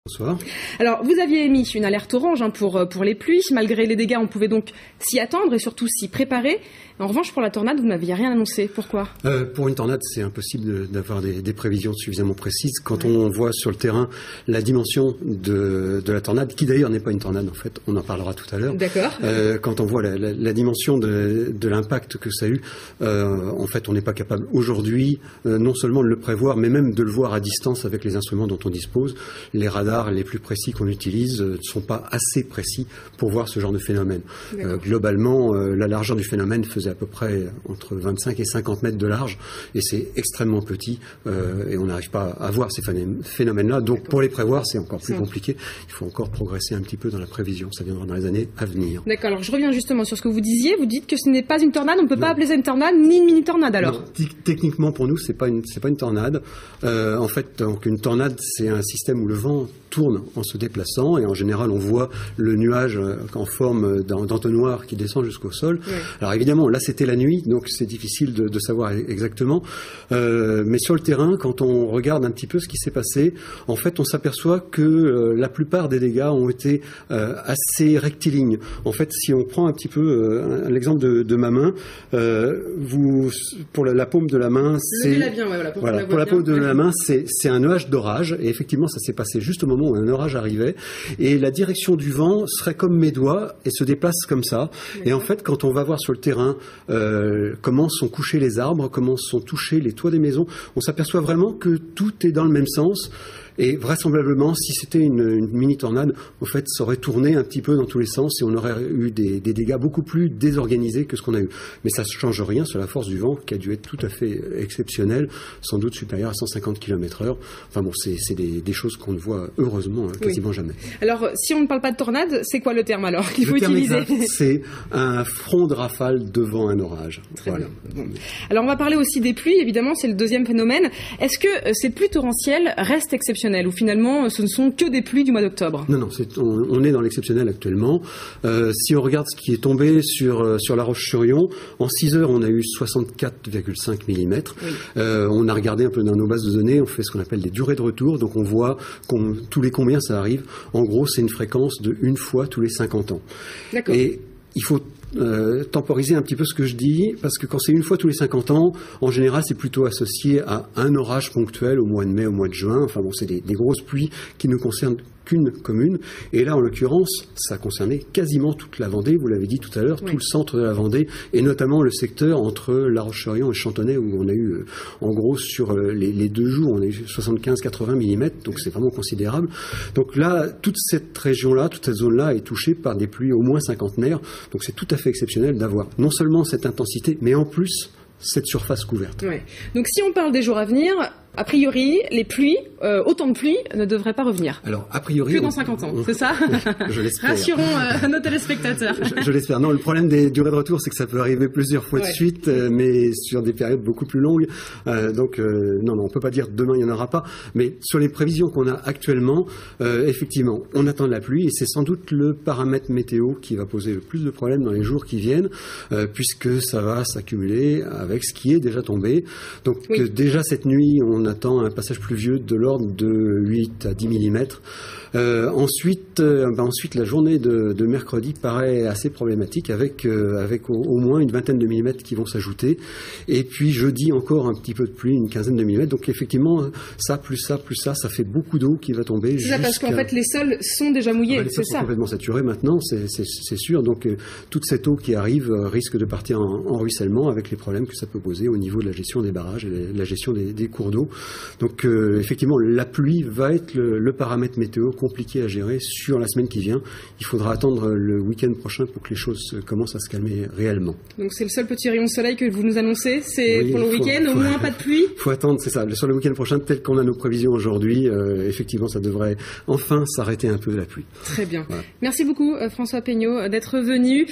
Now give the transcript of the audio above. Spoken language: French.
Bonsoir. Alors, vous aviez émis une alerte orange pour les pluies. Malgré les dégâts, on pouvait donc s'y attendre et surtout s'y préparer. En revanche, pour la tornade, vous n'aviez rien annoncé. Pourquoi ? Pour une tornade, c'est impossible d'avoir des prévisions suffisamment précises. Quand on voit sur le terrain la dimension de la tornade, qui d'ailleurs n'est pas une tornade en fait, on en parlera tout à l'heure. D'accord. Quand on voit la dimension de l'impact que ça a eu, en fait, on n'est pas capable aujourd'hui non seulement de le prévoir, mais même de le voir à distance avec les instruments dont on dispose. Les radars les plus précis qu'on utilise ne sont pas assez précis pour voir ce genre de phénomène. Globalement, la largeur du phénomène faisait à peu près entre 25 et 50 mètres de large, et c'est extrêmement petit, et on n'arrive pas à voir ces phénomènes-là. Donc pour les prévoir, c'est encore plus compliqué. Il faut encore progresser un petit peu dans la prévision. Ça viendra dans les années à venir. D'accord. Alors je reviens justement sur ce que vous disiez. Vous dites que ce n'est pas une tornade. On ne peut pas appeler ça une tornade ni une mini-tornade alors. Non, techniquement pour nous, c'est pas une tornade. En fait, donc une tornade, c'est un système où le vent tourne en se déplaçant, et en général on voit le nuage en forme d'entonnoir qui descend jusqu'au sol. Oui. Alors évidemment là c'était la nuit, donc c'est difficile de savoir exactement, mais sur le terrain, quand on regarde un petit peu ce qui s'est passé, en fait on s'aperçoit que la plupart des dégâts ont été assez rectilignes. En fait, si on prend un petit peu l'exemple de ma main, pour la paume de la main, pour la paume de la main, c'est un nuage d'orage, et effectivement ça s'est passé juste au moment où un orage arrivait, et la direction du vent serait comme mes doigts et se déplace comme ça. Et en fait, quand on va voir sur le terrain comment sont couchés les arbres, comment sont touchés les toits des maisons, on s'aperçoit vraiment que tout est dans le même sens. Et vraisemblablement, si c'était une mini-tornade, en fait, ça aurait tourné un petit peu dans tous les sens et on aurait eu des dégâts beaucoup plus désorganisés que ce qu'on a eu. Mais ça ne change rien sur la force du vent, qui a dû être tout à fait exceptionnelle, sans doute supérieure à 150 km/h. Enfin bon, c'est des choses qu'on ne voit heureusement quasiment jamais. Alors, si on ne parle pas de tornade, c'est quoi le terme alors qu'il faut utiliser ? C'est un front de rafale devant un orage. Voilà. Bon. Alors, on va parler aussi des pluies, évidemment, c'est le deuxième phénomène. Est-ce que ces pluies torrentielles restent exceptionnelles ? Ou finalement, ce ne sont que des pluies du mois d'octobre? Non, on est dans l'exceptionnel actuellement. Si on regarde ce qui est tombé sur La Roche-sur-Yon, en 6 heures, on a eu 64,5 mm. Oui. On a regardé un peu dans nos bases de données, on fait ce qu'on appelle des durées de retour, donc on voit tous les combien ça arrive. En gros, c'est une fréquence de 1 fois tous les 50 ans. D'accord. Et il faut temporiser un petit peu ce que je dis, parce que quand c'est 1 fois tous les 50 ans, en général, c'est plutôt associé à un orage ponctuel au mois de mai, au mois de juin. Enfin bon, c'est des grosses pluies qui ne concernent qu'une commune. Et là, en l'occurrence, ça concernait quasiment toute la Vendée, vous l'avez dit tout à l'heure, tout le centre de la Vendée, et notamment le secteur entre La Roche-sur-Yon et Chantonnay, où on a eu, en gros, sur les 2 jours, on a eu 75-80 mm, donc c'est vraiment considérable. Donc là, toute cette région-là, toute cette zone-là est touchée par des pluies au moins cinquantenaires, donc c'est tout à fait exceptionnel d'avoir non seulement cette intensité, mais en plus cette surface couverte. Ouais. Donc si on parle des jours à venir, a priori, les pluies, autant de pluies, ne devraient pas revenir. Alors, a priori... Que dans 50 ans, c'est ça? Je l'espère. Rassurons nos téléspectateurs. Je l'espère. Non, le problème des durées de retour, c'est que ça peut arriver plusieurs fois de suite, mais sur des périodes beaucoup plus longues. Donc, non, on peut pas dire demain, il n'y en aura pas. Mais sur les prévisions qu'on a actuellement, effectivement, on attend de la pluie, et c'est sans doute le paramètre météo qui va poser le plus de problèmes dans les jours qui viennent, puisque ça va s'accumuler avec ce qui est déjà tombé. Donc, déjà cette nuit, on attend un passage pluvieux de l'ordre de 8 à 10 mm. Ensuite, la journée de mercredi paraît assez problématique avec au moins une vingtaine de millimètres qui vont s'ajouter. Et puis jeudi, encore un petit peu de pluie, une quinzaine de millimètres. Donc effectivement, ça fait beaucoup d'eau qui va tomber. C'est ça, parce qu'en fait, les sols sont déjà mouillés, les sols sont complètement saturés maintenant, c'est sûr. Donc toute cette eau qui arrive risque de partir en ruissellement, avec les problèmes que ça peut poser au niveau de la gestion des barrages et la gestion des cours d'eau. Donc effectivement, la pluie va être le paramètre météo compliqué à gérer sur la semaine qui vient. Il faudra attendre le week-end prochain pour que les choses commencent à se calmer réellement. Donc c'est le seul petit rayon de soleil que vous nous annoncez, c'est pour le week-end, au moins pas de pluie? Il faut attendre, c'est ça. Sur le week-end prochain, tel qu'on a nos prévisions aujourd'hui, effectivement, ça devrait enfin s'arrêter un peu de la pluie. Très bien. Voilà. Merci beaucoup François Peignot d'être venu.